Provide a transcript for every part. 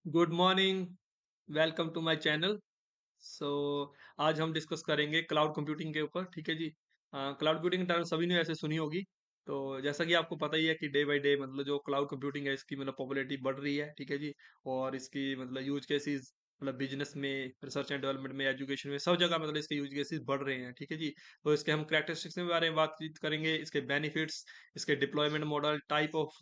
Good morning, welcome to my channel. So आज हम discuss करेंगे क्लाउड कंप्यूटिंग के ऊपर। ठीक है जी। क्लाउड कंप्यूटिंग टर्म सभी ने ऐसे सुनी होगी। तो जैसा कि आपको पता ही है कि डे बाय डे मतलब जो क्लाउड कंप्यूटिंग है इसकी मतलब पॉपुलैरिटी बढ़ रही है। ठीक है जी। और इसकी मतलब यूज केसेस मतलब बिजनेस में, रिसर्च एंड डेवलपमेंट में, एजुकेशन में, सब जगह मतलब इसके यूज केसेस बढ़ रहे हैं। ठीक है जी। तो इसके हम कैरेक्टरिस्टिक्स के बारे में बातचीत करेंगे, इसके बेनिफिट्स, इसके deployment model, type of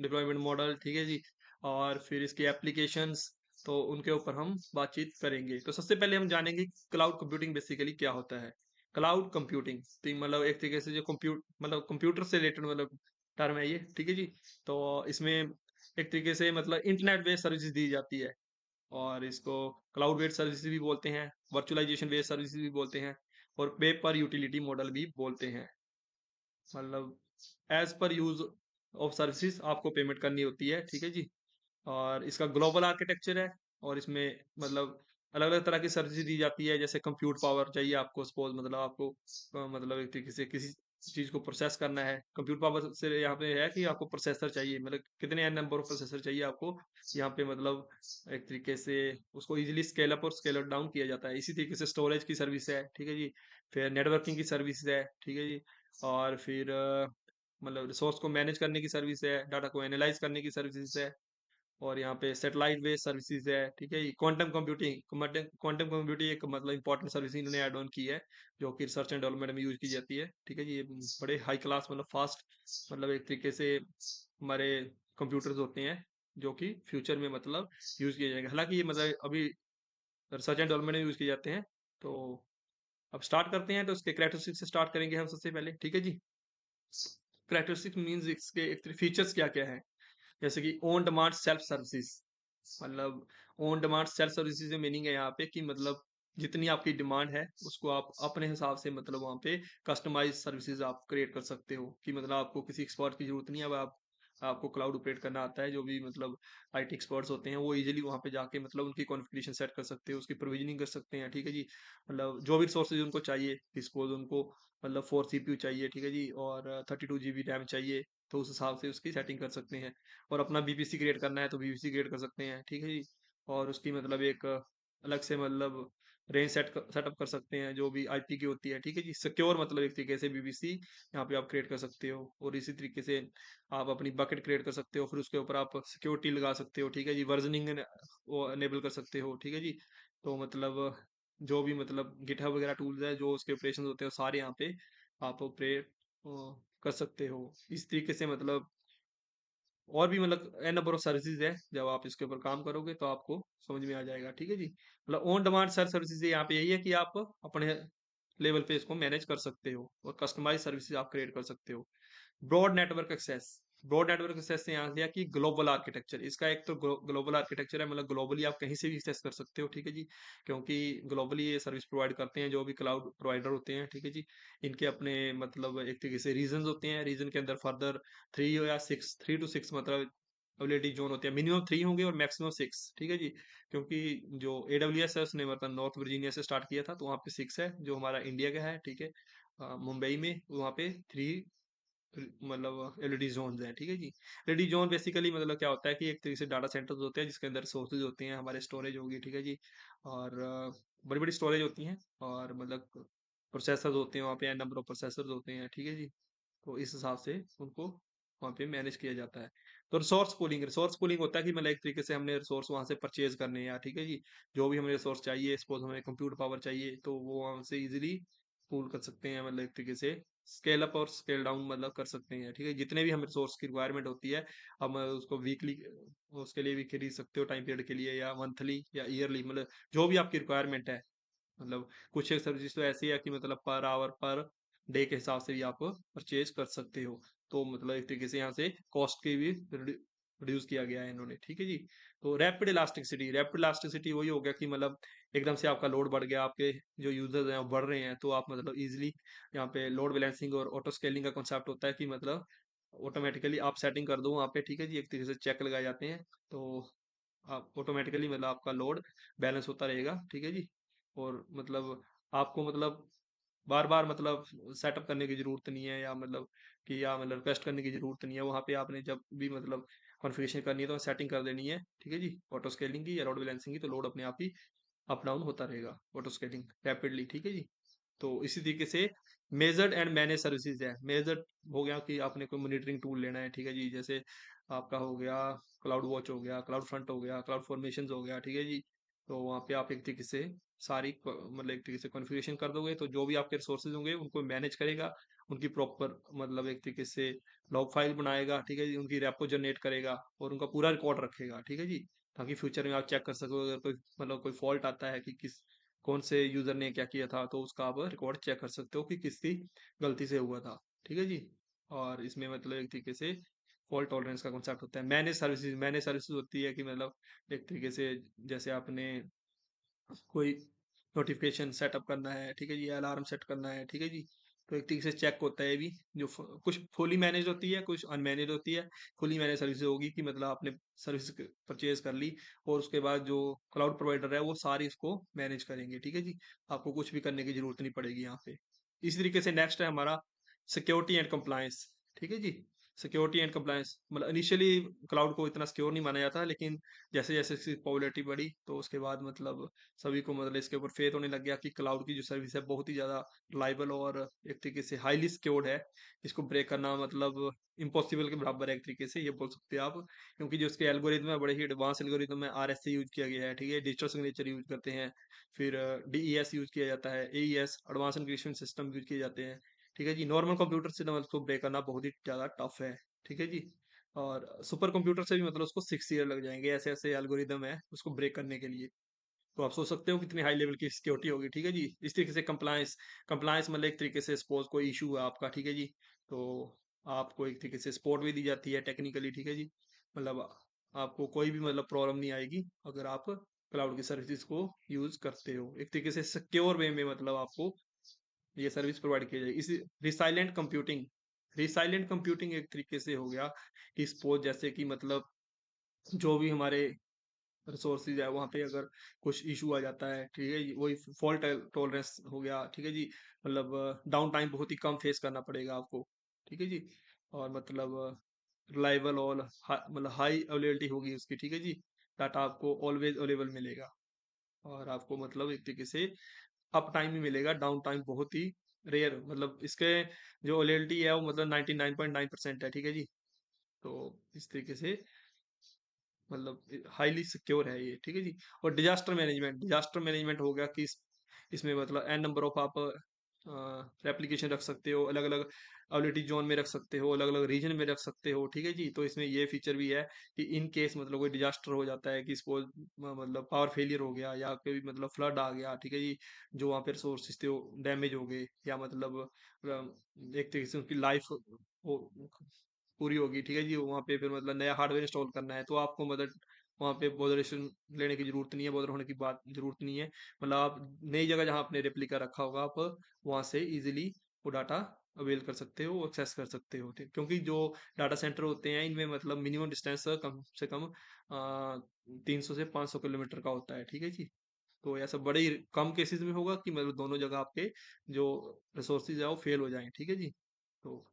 deployment model. ठीक है जी। और फिर इसकी एप्लीकेशंस, तो उनके ऊपर हम बातचीत करेंगे। तो सबसे पहले हम जानेंगे क्लाउड कंप्यूटिंग बेसिकली क्या होता है। क्लाउड कंप्यूटिंग तो मतलब एक तरीके से जो कंप्यूटर से रिलेटेड मतलब टर्म है ये। ठीक है जी। तो इसमें एक तरीके से मतलब इंटरनेट बेस्ड सर्विसेज दी जाती है, और इसको क्लाउड बेस्ड सर्विसेज भी बोलते हैं, वर्चुअलाइजेशन बेस्ड सर्विसेज भी बोलते हैं, और पे पर यूटिलिटी मॉडल भी बोलते हैं। मतलब as per use of services आपको पेमेंट करनी होती है। ठीक है जी। और इसका ग्लोबल आर्किटेक्चर है, और इसमें मतलब अलग अलग तरह की सर्विस दी जाती है। जैसे कंप्यूट पावर चाहिए आपको, सपोज मतलब आपको मतलब एक तरीके से किसी चीज को प्रोसेस करना है, कंप्यूट पावर से यहाँ पे है कि आपको प्रोसेसर चाहिए, मतलब कितने नंबर ऑफ प्रोसेसर चाहिए आपको यहाँ पे मतलब एक तरीके से उसको इजीली स्केल अप और स्केल डाउन किया जाता है। इसी तरीके से स्टोरेज की सर्विस है। ठीक है जी। फिर नेटवर्किंग की सर्विस है। ठीक है जी। और फिर मतलब रिसोर्स को मैनेज करने की सर्विस है, डाटा को एनालाइज करने की सर्विसेज है, और यहाँ पे सैटेलाइट बेस्ड सर्विसेज है। ठीक है, क्वांटम कंप्यूटिंग, क्वांटम कंप्यूटिंग एक मतलब इंपॉर्टेंट सर्विस इन्होंने ऐड ऑन की है, जो कि रिसर्च एंड डेवलपमेंट में यूज की जाती है। ठीक है जी। ये बड़े हाई क्लास मतलब फास्ट मतलब एक तरीके से हमारे कंप्यूटर्स होते हैं, जो कि फ्यूचर में मतलब यूज किए जाएंगे। हालांकि ये मतलब अभी रिसर्च एंड डेवलपमेंट में यूज किए जाते हैं। तो अब स्टार्ट करते हैं, तो इसके कैरेक्टरिस्टिक से स्टार्ट करेंगे हम सबसे पहले। ठीक है जी। कैरेक्टरिस्टिक मीन्स इसके एक फीचर्स क्या क्या है। जैसे कि ऑन डिमांड सेल्फ सर्विसेज, मतलब ऑन डिमांड सेल्फ सर्विसेज में मीनिंग है यहाँ पे कि मतलब जितनी आपकी डिमांड है उसको आप अपने हिसाब से मतलब वहाँ पे कस्टमाइज सर्विसेज आप क्रिएट कर सकते हो, कि मतलब आपको किसी एक्सपर्ट की जरूरत नहीं है। अब आप आपको क्लाउड ऑपरेट करना आता है, जो भी मतलब आईटी एक्सपर्ट्स होते हैं वो इजीली वहाँ पे जाके मतलब उनकी कॉन्फ़िगरेशन सेट कर सकते हो, उसकी प्रोविजनिंग कर सकते हैं। ठीक है जी। मतलब जो भी रिसोर्सेज उनको चाहिए, सपोज उनको मतलब 4 CPU चाहिए। ठीक है जी। और 32 GB रैम चाहिए, तो उस हिसाब से उसकी सेटिंग कर सकते हैं। और अपना बीपीसी क्रिएट करना है तो बीपीसी क्रिएट कर सकते हैं। ठीक है जी। और उसकी मतलब एक अलग से मतलब रेंज सेटअप कर सकते हैं जो भी आईपी की होती है। ठीक है जी। सिक्योर मतलब एक तरीके से बीबीसी यहाँ पे आप क्रिएट कर सकते हो, और इसी तरीके से आप अपनी बकेट क्रिएट कर सकते हो, फिर उसके ऊपर आप सिक्योरिटी लगा सकते हो। ठीक है जी। वर्जनिंग वो अनेबल कर सकते हो। ठीक है जी। तो मतलब जो भी मतलब गिटहब वगैरह टूल्स है, जो उसके ऑपरेशन होते हैं, वो सारे यहाँ पे आप ऑपरेट कर सकते हो। इस तरीके से मतलब और भी मतलब एन नंबर ऑफ सर्विसेज है, जब आप इसके ऊपर काम करोगे तो आपको समझ में आ जाएगा। ठीक है जी। मतलब ऑन डिमांड सर्विसेज यहाँ पे यही है कि आप अपने लेवल पे इसको मैनेज कर सकते हो, और कस्टमाइज सर्विसेज आप क्रिएट कर सकते हो। Broad network access, broad network access से यहाँ लिया कि ग्लोबल आर्किटेक्चर, इसका एक तो ग्लोबल आर्किटेक्चर है, मतलब ग्लोबली आप कहीं से भी एक्सेस कर सकते हो। ठीक है जी। क्योंकि ग्लोबली ये सर्विस प्रोवाइड करते हैं जो भी क्लाउड प्रोवाइडर होते हैं। ठीक है जी। इनके अपने मतलब एक तरीके से रीजन होते हैं, रीजन के अंदर फर्दर 3 या 6, 3 to 6 मतलब अवेलेबिलिटी जोन होते हैं। मिनिमम 3 होंगे और मैक्सिमम 6। ठीक है जी। क्योंकि जो एडब्ल्यूएस है उसने मतलब नॉर्थ वर्जीनिया से स्टार्ट किया था, तो वहाँ पे 6 है, जो हमारा इंडिया का है। ठीक है। मुंबई में वहाँ पे 3 मतलब एलईडी जोन है। ठीक है जी। एलईडी जोन बेसिकली मतलब क्या होता है कि एक तरीके से डाटा सेंटर्स होते हैं जिसके अंदर सोर्सेज होते हैं, हमारे स्टोरेज होगी। ठीक है जी। और बड़ी बड़ी स्टोरेज होती हैं, और मतलब प्रोसेसर होते हैं वहाँ पे, नंबर ऑफ प्रोसेसर होते हैं। ठीक है जी। तो इस हिसाब से उनको वहाँ पे मैनेज किया जाता है। तो रिसोर्स पूलिंग होता है कि मतलब एक तरीके से हमने रिसोर्स वहाँ से परचेज करने हैं यार। ठीक है जी। जो भी हमें रिसोर्स चाहिए, सपोज हमें कंप्यूटर पावर चाहिए, तो वो वहाँ से इजीली पूल कर सकते हैं, मतलब एक तरीके से स्केल अप और स्केल डाउन मतलब कर सकते हैं। ठीक है। जितने भी हमें रिसोर्स की रिक्वायरमेंट होती है, हम उसको वीकली उसके लिए भी खरीद सकते हो, टाइम पीरियड के लिए, या मंथली या ईयरली, मतलब जो भी आपकी रिक्वायरमेंट है। मतलब कुछ एक सर्विस तो ऐसी है कि मतलब पर आवर पर डे के हिसाब से भी आप परचेज कर सकते हो। तो मतलब एक तरीके से यहाँ से कॉस्ट की भी रिड्यूस किया गया है इन्होंने। ठीक है जी। तो रैपिड इलास्टिसिटी वही हो गया कि मतलब एकदम से आपका लोड बढ़ गया, आपके जो यूजर्स हैं वो बढ़ रहे हैं, तो आप मतलब इजिली यहाँ पे लोड बैलेंसिंग और ऑटो स्केलिंग का कॉन्सेप्ट होता है कि मतलब ऑटोमेटिकली आप सेटिंग कर दो वहाँ पे। ठीक है जी। एक तरीके से चेक लगाए जाते हैं, तो आप ऑटोमेटिकली मतलब आपका लोड बैलेंस होता रहेगा। ठीक है जी। और मतलब आपको मतलब बार बार मतलब सेटअप करने की जरूरत नहीं है, या मतलब कि या मतलब रिक्वेस्ट करने की जरूरत नहीं है। वहां पे आपने जब भी मतलब कॉन्फ़िगरेशन करनी है तो सेटिंग कर देनी है, ठीक है जी, ऑटो स्केलिंग की या लोड बैलेंसिंग की, तो लोड अपने आप ही अप डाउन होता रहेगा, ऑटो स्केलिंग रैपिडली, ठीक है जी। तो इसी तरीके से मेजर्ड एंड मैनेज सर्विसेज है। मेजर्ड हो गया कि आपने कोई मॉनिटरिंग टूल लेना है, ठीक है जी, जैसे आपका हो गया क्लाउड वॉच हो गया, क्लाउड फ्रंट हो गया, क्लाउड फॉर्मेशन हो गया, ठीक है जी। तो वहाँ पे आप एक तरीके से सारी मतलब एक तरीके से कॉन्फ़िगरेशन कर दोगे, तो जो भी आपके रिसोर्सेज होंगे उनको मैनेज करेगा, उनकी प्रॉपर मतलब एक तरीके से लॉग फाइल बनाएगा, ठीक है जी, उनकी रेपो जनरेट करेगा और उनका पूरा रिकॉर्ड रखेगा, ठीक है जी, ताकि फ्यूचर में आप चेक कर सको अगर कोई मतलब कोई फॉल्ट आता है कि किस कौन से यूजर ने क्या किया था, तो उसका आप रिकॉर्ड चेक कर सकते हो कि किसकी गलती से हुआ था, ठीक है जी। और इसमें मतलब एक तरीके से फॉल्ट टॉलरेंस का कॉन्सेप्ट होता है। मैनेज सर्विसेज होती है कि मतलब एक तरीके से जैसे आपने कोई नोटिफिकेशन सेटअप करना है, ठीक है जी, अलार्म सेट करना है, ठीक है जी, तो एक तरीके से चेक होता है ये भी, जो कुछ फुली मैनेज होती है, कुछ अनमैनेज होती है। फुली मैनेज सर्विस होगी कि मतलब आपने सर्विस परचेज कर ली और उसके बाद जो क्लाउड प्रोवाइडर है वो सारी इसको मैनेज करेंगे, ठीक है जी, आपको कुछ भी करने की जरूरत नहीं पड़ेगी यहाँ पे। इसी तरीके से नेक्स्ट है हमारा सिक्योरिटी एंड कंप्लायंस, ठीक है जी। सिक्योरिटी एंड कंप्लायंस मतलब इनिशियली क्लाउड को इतना सिक्योर नहीं माना जाता, लेकिन जैसे जैसे इसकी पॉपुलैरिटी बढ़ी तो उसके बाद मतलब सभी को मतलब इसके ऊपर फेथ होने लग गया कि क्लाउड की जो सर्विस है बहुत ही ज़्यादा रिलायबल और एक तरीके से हाईली सिक्योर्ड है। इसको ब्रेक करना मतलब इम्पॉसिबल के बराबर है एक तरीके से, ये बोल सकते हैं आप, क्योंकि जो इसके एल्गोरिथम है बड़े ही एडवांस एल्गोरिथम है, RSA यूज किया गया है, ठीक है, डिजिटल सिग्नेचर यूज करते हैं, फिर DES यूज किया जाता है, AES advance encryption system use किए जाते हैं, ठीक है जी। नॉर्मल कंप्यूटर से मतलब उसको ब्रेक करना बहुत ही ज़्यादा टफ है, ठीक है जी। और सुपर कंप्यूटर से भी मतलब उसको 6 ईयर लग जाएंगे, ऐसे ऐसे एल्गोरिदम है उसको ब्रेक करने के लिए। तो आप सोच सकते हो कितनी हाई लेवल की सिक्योरिटी होगी, ठीक है जी। इस तरीके से कंप्लायंस कंप्लायंस मतलब एक तरीके से सपोज कोई इशू है आपका, ठीक है जी, तो आपको एक तरीके से सपोर्ट भी दी जाती है टेक्निकली, ठीक है जी, मतलब आपको कोई भी मतलब प्रॉब्लम नहीं आएगी अगर आप क्लाउड की सर्विसेज को यूज करते हो, एक तरीके से सिक्योर वे में मतलब आपको ये सर्विस प्रोवाइड की जाएगी। इसी रिसाइलेंट कंप्यूटिंग एक तरीके से हो गया कि सपोज जैसे कि मतलब जो भी हमारे रिसोर्सेज है वहाँ पे अगर कुछ इशू आ जाता है, ठीक है जी, वही फॉल्ट टॉलरेंस हो गया, ठीक है जी, मतलब डाउन टाइम बहुत ही कम फेस करना पड़ेगा आपको, ठीक है जी, और मतलब रिलायबल और मतलब हाई अवेलेबिलिटी होगी उसकी, ठीक है जी, डाटा आपको ऑलवेज अवेलेबल मिलेगा और आपको मतलब एक तरीके से अप टाइम ही मिलेगा, डाउन टाइम बहुत ही रेयर, मतलब इसके जो अवेलेबिलिटी है वो मतलब 99.9% है, ठीक है जी। तो इस तरीके से मतलब हाईली सिक्योर है ये, ठीक है जी। और डिजास्टर मैनेजमेंट हो गया कि इसमें मतलब एन नंबर ऑफ आप एप्लीकेशन रख सकते हो, अलग अलग अबिलिटी जोन में रख सकते हो, अलग अलग रीजन में रख सकते हो, ठीक है जी। तो इसमें ये फीचर भी है कि इन केस मतलब कोई डिजास्टर हो जाता है कि सपोज मतलब पावर फेलियर हो गया या कोई मतलब फ्लड आ गया, ठीक है जी, जो वहाँ पे रिसोर्सेज थे वो डैमेज हो गए या मतलब एक तरीके से उनकी लाइफ पूरी होगी, ठीक है जी, वहाँ पे फिर मतलब नया हार्डवेयर इंस्टॉल करना है तो आपको मतलब वहाँ पे बॉदरेशन लेने की जरूरत नहीं है, बॉदर होने की बात जरूरत नहीं है, मतलब आप नई जगह जहाँ आपने रेप्लिका रखा होगा आप वहाँ से इजीली वो डाटा अवेल कर सकते हो, एक्सेस कर सकते हो, ठीक, क्योंकि जो डाटा सेंटर होते हैं इनमें मतलब मिनिमम डिस्टेंस कम से कम 300 से 500 किलोमीटर का होता है, ठीक है जी। तो ऐसा बड़े ही कम केसेस में होगा कि मतलब दोनों जगह आपके जो रिसोर्सेज है वो फेल हो जाएं, ठीक है जी। तो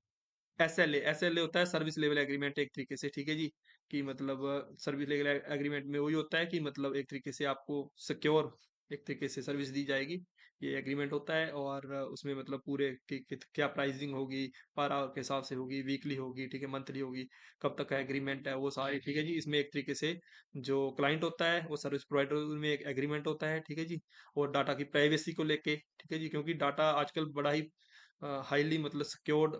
एसएलए होता है सर्विस लेवल एग्रीमेंट एक तरीके से, ठीक है जी, कि मतलब सर्विस लेवल एग्रीमेंट में वही होता है कि मतलब एक तरीके से आपको सिक्योर एक तरीके से सर्विस दी जाएगी, ये एग्रीमेंट होता है। और उसमें मतलब पूरे क्या प्राइसिंग होगी, पर आवर के हिसाब से होगी, वीकली होगी, ठीक है, मंथली होगी, कब तक का एग्रीमेंट है वो सारी, ठीक है जी। इसमें एक तरीके से जो क्लाइंट होता है वो सर्विस प्रोवाइडर में एक एग्रीमेंट होता है, ठीक है जी। और डाटा की प्राइवेसी को लेके, ठीक है जी, क्योंकि डाटा आजकल बड़ा ही हाईली मतलब सिक्योर्ड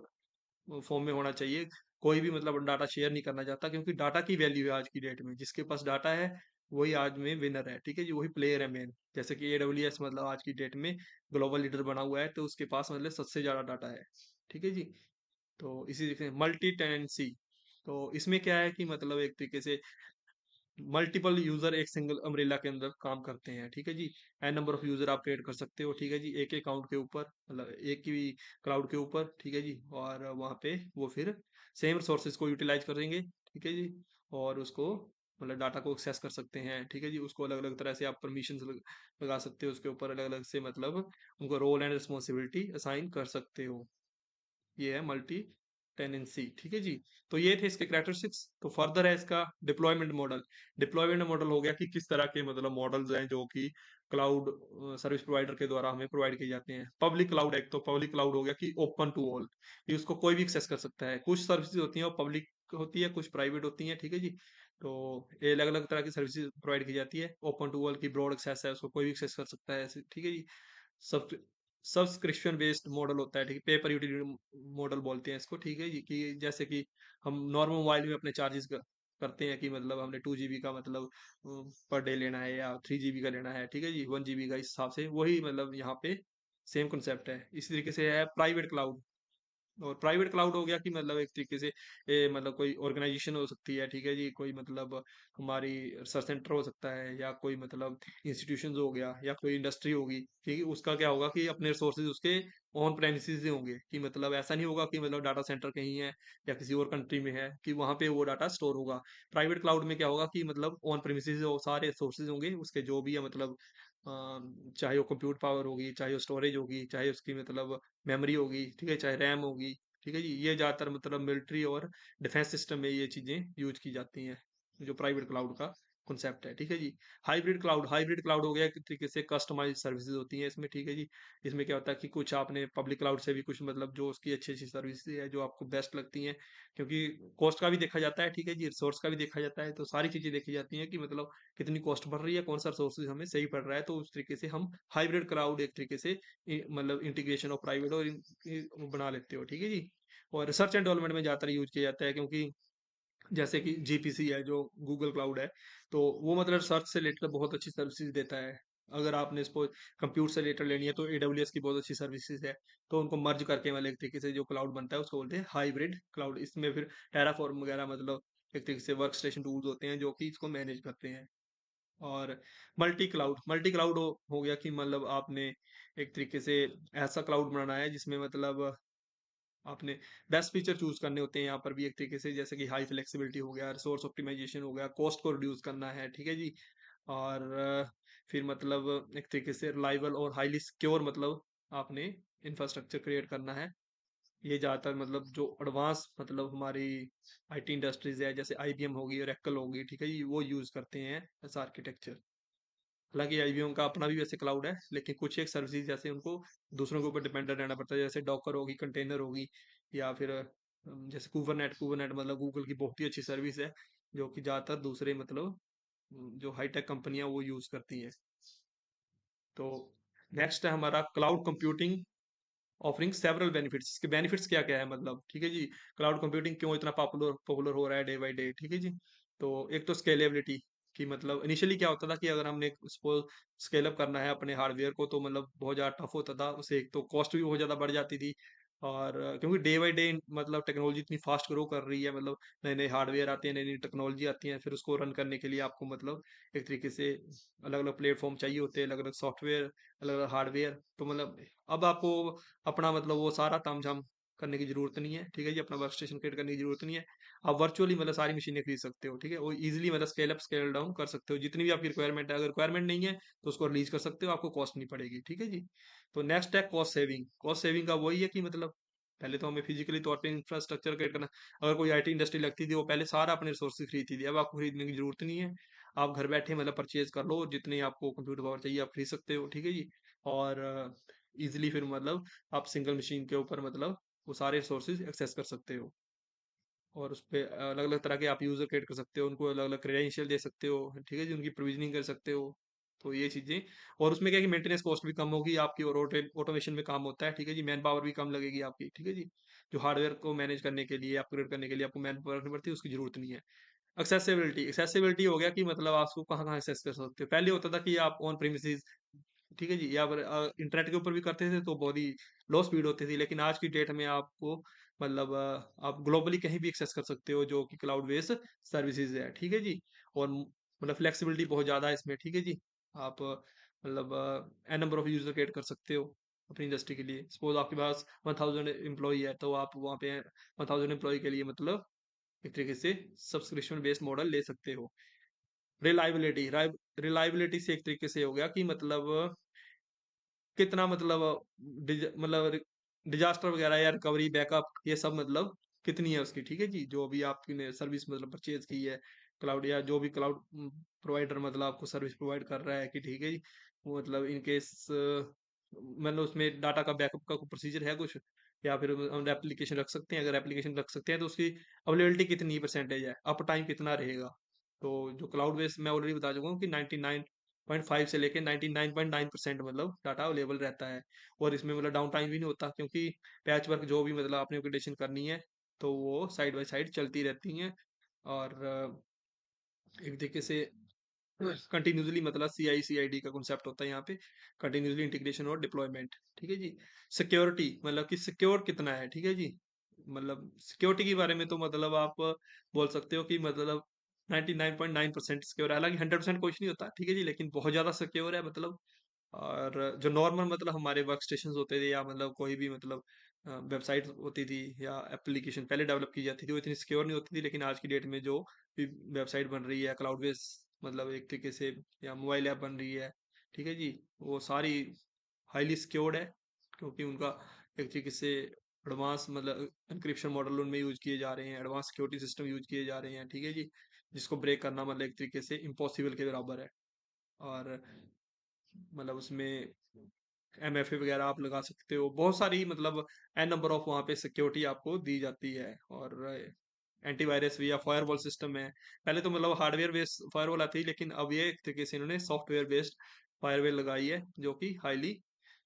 फॉर्म में होना चाहिए, कोई भी मतलब डाटा शेयर नहीं करना चाहता, क्योंकि डाटा की वैल्यू है आज की डेट में, जिसके पास डाटा है वही आज में विनर है, ठीक है जी, वही प्लेयर है मेन। जैसे कि AWS मतलब आज की डेट में ग्लोबल लीडर बना हुआ है तो उसके पास मतलब सबसे ज्यादा डाटा है, ठीक है जी। तो इसी तरीके से मल्टी टेनेंसी, तो इसमें क्या है कि मतलब एक तरीके से मल्टीपल यूजर एक सिंगल अम्ब्रेला के अंदर काम करते हैं, ठीक है जी। एन नंबर ऑफ यूजर आप क्रिएट कर सकते हो, ठीक है जी, एक अकाउंट के ऊपर मतलब एक ही क्लाउड के ऊपर, ठीक है जी। और वहाँ पे वो फिर सेम रिसोर्सेज को यूटिलाइज करेंगे, ठीक है जी, और उसको मतलब डाटा को एक्सेस कर सकते हैं, ठीक है जी। उसको अलग अलग तरह से आप परमिशन लगा सकते हो उसके ऊपर, अलग अलग से मतलब उनको रोल एंड रिस्पॉन्सिबिलिटी असाइन कर सकते हो। ये है मल्टी टेनेंसी, ठीक है जी। तो ये थे इसके कैरेक्टरिस्टिक्स। तो फर्दर है इसका डिप्लॉयमेंट मॉडल। डिप्लॉयमेंट मॉडल हो गया कि किस तरह के मतलब मॉडल्स हैं जो कि क्लाउड सर्विस प्रोवाइडर के द्वारा हमें प्रोवाइड किए जाते हैं। पब्लिक क्लाउड, एक तो पब्लिक क्लाउड हो गया कि ओपन टू ऑल, कि उसको कोई भी एक्सेस कर सकता है। कुछ सर्विसेज होती हैं वो पब्लिक होती है, कुछ प्राइवेट होती हैं, ठीक है जी। तो ये अलग अलग तरह की सर्विसेज प्रोवाइड की जाती है। ओपन टू ऑल की ब्रॉड एक्सेस है, उसको कोई भी एक्सेस कर सकता है, ठीक है जी। सब सब्सक्रिप्शन बेस्ड मॉडल होता है, ठीक है, पे पर यूटिलिटी मॉडल बोलते हैं इसको, ठीक है जी। कि जैसे कि हम नॉर्मल मोबाइल में अपने चार्जेस करते हैं कि मतलब हमने 2 GB का मतलब पर डे लेना है या 3 GB का लेना है, ठीक है जी, 1 GB का, इस हिसाब से वही मतलब यहाँ पे सेम कंसेप्ट है। इसी तरीके से है प्राइवेट क्लाउड। और प्राइवेट क्लाउड हो गया कि मतलब एक तरीके से मतलब कोई ऑर्गेनाइजेशन हो सकती है, ठीक है जी, कोई मतलब हमारी रिसर्च सेंटर हो सकता है, या कोई मतलब इंस्टीट्यूशन हो गया, या कोई इंडस्ट्री होगी, ठीक है। उसका क्या होगा कि अपने रिसोर्सेज उसके ऑन प्रेमिसेस से होंगे, कि मतलब ऐसा नहीं होगा कि मतलब डाटा सेंटर कहीं है या किसी और कंट्री में है कि वहां पे वो डाटा स्टोर होगा। प्राइवेट क्लाउड में क्या होगा कि मतलब ऑन प्रेमिसेस सारे सोर्सेज होंगे उसके, जो भी है मतलब चाहे वो कंप्यूट पावर होगी, चाहे वो स्टोरेज होगी, चाहे उसकी मतलब मेमोरी होगी, ठीक है, चाहे रैम होगी, ठीक है जी। ये ज्यादातर मतलब मिलिट्री और डिफेंस सिस्टम में ये चीजें यूज की जाती हैं, जो प्राइवेट क्लाउड का कॉन्सेप्ट है, ठीक है जी। हाइब्रिड क्लाउड हो गया एक तरीके से कस्टमाइज सर्विसेज होती हैं इसमें, ठीक है जी। इसमें क्या होता है कि कुछ आपने पब्लिक क्लाउड से भी कुछ मतलब जो उसकी अच्छी अच्छी सर्विसेज है जो आपको बेस्ट लगती हैं, क्योंकि कॉस्ट का भी देखा जाता है, ठीक है जी, रिसोर्स का भी देखा जाता है, तो सारी चीजें देखी जाती हैं कि मतलब कितनी कॉस्ट बढ़ रही है, कौन सा रिसोर्सेज हमें सही पड़ रहा है। तो उस तरीके से हम हाइब्रिड क्लाउड एक तरीके से मतलब इंटीग्रेशन ऑफ प्राइवेट और बना लेते हो, ठीक है जी। और रिसर्च एंड डेवलपमेंट में ज्यादातर यूज किया जाता है, क्योंकि जैसे कि जीपीसी है जो गूगल क्लाउड है, तो वो मतलब रिसर्च से रिलेटेड बहुत अच्छी सर्विसेज देता है। अगर आपने इसको कंप्यूटर से रिलेटेड लेनी है तो एडब्ल्यूएस की बहुत अच्छी सर्विसेज है। तो उनको मर्ज करके मतलब एक तरीके से जो क्लाउड बनता है उसको बोलते हैं हाइब्रिड क्लाउड। इसमें फिर टेराफॉर्म वगैरह मतलब एक तरीके से वर्क स्टेशन टूल्स होते हैं जो कि इसको मैनेज करते हैं। और मल्टी क्लाउड हो गया कि मतलब आपने एक तरीके से ऐसा क्लाउड बनाना है जिसमें मतलब आपने बेस्ट फीचर चूज करने होते हैं यहाँ पर भी एक तरीके से, जैसे कि हाई फ्लेक्सिबिलिटी हो गया, रिसोर्स ऑप्टिमाइजेशन हो गया, कॉस्ट को रिड्यूस करना है, ठीक है जी। और फिर मतलब एक तरीके से रिलायबल और हाईली सिक्योर मतलब आपने इंफ्रास्ट्रक्चर क्रिएट करना है। ये ज्यादातर मतलब जो एडवांस मतलब हमारी आईटी इंडस्ट्रीज है, जैसे आईबीएम होगी और एक्कल होगी, ठीक है जी, वो यूज करते हैं ऐसा आर्किटेक्चर। हालांकि आईबीएम का अपना भी वैसे क्लाउड है, लेकिन कुछ एक सर्विसेज जैसे उनको दूसरों के ऊपर डिपेंडेंट रहना पड़ता है, जैसे डॉकर होगी, कंटेनर होगी, या फिर जैसे कुबरनेट मतलब गूगल की बहुत ही अच्छी सर्विस है, जो कि ज्यादातर दूसरे मतलब जो हाईटेक कंपनियां वो यूज करती हैं। तो नेक्स्ट है हमारा cloud computing offering several benefits. इसके बेनिफिट्स क्या क्या है मतलब, ठीक है जी। क्लाउड कंप्यूटिंग क्यों इतना पॉपुलर पॉपुलर हो रहा है डे बाय डे, ठीक है जी। तो एक तो स्केलेबिलिटी, कि मतलब इनिशियली क्या होता था कि अगर हमने सपोज स्केल अप करना है अपने हार्डवेयर को, तो मतलब बहुत ज्यादा टफ होता था उसे, एक तो कॉस्ट भी बहुत ज्यादा बढ़ जाती थी। और क्योंकि डे बाय डे मतलब टेक्नोलॉजी इतनी फास्ट ग्रो कर रही है, मतलब नए नए हार्डवेयर आते हैं, नई नई टेक्नोलॉजी आती है, फिर उसको रन करने के लिए आपको मतलब एक तरीके से अलग अलग प्लेटफॉर्म चाहिए होते हैं, अलग अलग सॉफ्टवेयर, अलग अलग हार्डवेयर। तो मतलब अब आपको अपना मतलब वो सारा तामझाम करने की जरूरत नहीं है, ठीक है जी, अपना वर्क स्टेशन क्रिएट करने की जरूरत नहीं है। आप वर्चुअली मतलब सारी मशीनें खरीद सकते हो, ठीक है, वो इजीली मतलब स्केल अप स्केल डाउन कर सकते हो जितनी भी आपकी रिक्वायरमेंट है। अगर रिक्वायरमेंट नहीं है तो उसको रिलीज कर सकते हो, आपको कॉस्ट नहीं पड़ेगी, ठीक है जी। तो नेक्स्ट है कॉस्ट सेविंग। कॉस्ट सेविंग का वही है कि मतलब पहले तो हमें फिजिकली तौर पे इंफ्रास्ट्रक्चर क्रिएट करना। अगर कोई आईटी इंडस्ट्री लगती थी वो पहले सारा अपने रिसोर्सेज खरीदती थी, अब आपको खरीदने की जरूरत नहीं है। आप घर बैठे मतलब परचेज कर लो, जितनी आपको कंप्यूटर पावर चाहिए आप खरीद सकते हो, ठीक है जी। और इजिली फिर मतलब आप सिंगल मशीन के ऊपर मतलब वो सारे रिसोर्सेज एक्सेस कर सकते हो। और उस पे अलग अलग तरह के आप यूजर क्रिएट कर सकते हो, उनको अलग अलग क्रेडेंशियल दे सकते हो, ठीक है जी, उनकी प्रोविजनिंग कर सकते हो। तो ये चीजें, और उसमें क्या है कि मेंटेनेंस कॉस्ट भी कम होगी आपकी, और ऑटोमेशन में काम होता है, ठीक है जी, मैन पावर भी कम लगेगी आपकी, ठीक है जी। जो हार्डवेयर को मैनेज करने के लिए, अपग्रेड करने के लिए आपको मैन पावर रखनी पड़ती है, उसकी जरूरत नहीं है। एक्सेसिबिलिटी हो गया कि मतलब आप उसको कहाँ कहाँ एक्सेस कर सकते हो। पहले होता था कि आप ऑन प्रीमिसेस, ठीक है जी, या फिर इंटरनेट के ऊपर भी करते थे तो बहुत ही लो स्पीड होती थी, लेकिन आज की डेट में आपको मतलब आप ग्लोबली कहीं भी एक्सेस कर सकते हो, जो कि क्लाउड बेस्ड सर्विसेज है, ठीक है जी। और मतलब फ्लेक्सिबिलिटी बहुत ज्यादा है इसमें, ठीक है जी। आप मतलब n number of user create कर सकते हो अपनी इंडस्ट्री के लिए। सपोज आपके पास 1000 एम्प्लॉई है, तो आप वहाँ पे 1000 एम्प्लॉई के लिए मतलब एक तरीके से सब्सक्रिप्शन बेस्ड मॉडल ले सकते हो। रिलायबिलिटी, रिलायबिलिटी से एक तरीके से हो गया कि मतलब कितना मतलब मतलब डिजास्टर वगैरह या रिकवरी बैकअप ये सब मतलब कितनी है उसकी, ठीक है जी। जो भी आपने सर्विस मतलब परचेज की है क्लाउड, या जो भी क्लाउड प्रोवाइडर मतलब आपको सर्विस प्रोवाइड कर रहा है, कि ठीक है जी, वो मतलब इन केस मतलब उसमें डाटा का बैकअप का कोई प्रोसीजर है कुछ, या फिर हम एप्लीकेशन रख सकते हैं, अगर एप्लीकेशन रख सकते हैं तो उसकी अवेलेबिलिटी कितनी परसेंटेज है, अप टाइम कितना रहेगा। तो जो क्लाउड बेस्ड मैं ऑलरेडी बता चुका हूँ कि 99.5 से लेके 99.9% मतलब डाटा अवेलेबल रहता है। और इसमें मतलब डाउन टाइम भी नहीं होता, क्योंकि पैच वर्क जो भी मतलब आपने अपडेशन करनी है तो वो साइड बाय साइड चलती रहती हैं। और एक तरीके से कंटिन्यूसली मतलब CI/CD का कॉन्सेप्ट होता है यहाँ पे, कंटिन्यूसली इंटीग्रेशन और डिप्लॉयमेंट, ठीक है जी। सिक्योरिटी मतलब कि सिक्योर कितना है, ठीक है जी। मतलब सिक्योरिटी के बारे में तो मतलब आप बोल सकते हो कि मतलब 99.9% सिक्योर है, हालांकि 100% कुछ नहीं होता, ठीक है जी, लेकिन बहुत ज्यादा सिक्योर है मतलब। और जो नॉर्मल मतलब हमारे वर्क स्टेशन होते थे, या मतलब कोई भी मतलब वेबसाइट होती थी या एप्लीकेशन पहले डेवलप की जाती थी, वो इतनी सिक्योर नहीं होती थी, लेकिन आज की डेट में जो भी वेबसाइट बन रही है क्लाउड बेस मतलब एक तरीके से, या मोबाइल ऐप बन रही है, ठीक है जी, वो सारी हाईली सिक्योर्ड है, क्योंकि उनका एक तरीके से एडवांस मतलब एनक्रिप्शन मॉडल उनमें यूज किए जा रहे हैं, एडवांस सिक्योरिटी सिस्टम यूज किए जा रहे हैं, ठीक है जी, जिसको ब्रेक करना मतलब एक तरीके से इम्पॉसिबल के बराबर है। और मतलब उसमें MFA वगैरह आप लगा सकते हो, बहुत सारी मतलब एन नंबर ऑफ वहाँ पे सिक्योरिटी आपको दी जाती है। और एंटीवायरस भी या फायरवॉल सिस्टम है। पहले तो मतलब हार्डवेयर बेस्ड फायरवॉल आती है, लेकिन अब ये एक तरीके से इन्होंने सॉफ्टवेयर बेस्ड फायरवॉल लगाई है, जो कि हाईली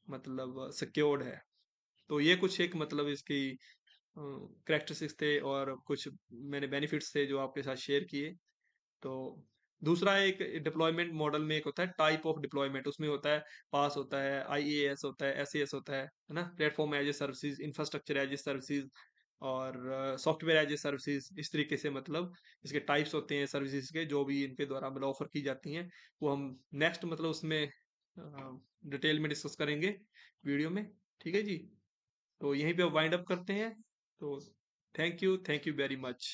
मतलब सिक्योर्ड है। तो ये कुछ एक मतलब इसकी करेक्टरिस्टिक्स थे, और कुछ मैंने बेनिफिट्स थे जो आपके साथ शेयर किए। तो दूसरा एक डिप्लॉयमेंट मॉडल में एक होता है टाइप ऑफ डिप्लॉयमेंट, उसमें होता है पास होता है, IaaS होता है, SaaS होता है ना, platform as a services, infrastructure as a services, और सॉफ्टवेयर एज ए सर्विसेज, इस तरीके से मतलब इसके टाइप्स होते हैं सर्विसेज के, जो भी इनके द्वारा मतलब ऑफर की जाती हैं। वो हम नेक्स्ट मतलब उसमें डिटेल में डिस्कस करेंगे वीडियो में, ठीक है जी। तो यहीं पे वाइंड अप करते हैं। तो थैंक यू वेरी मच।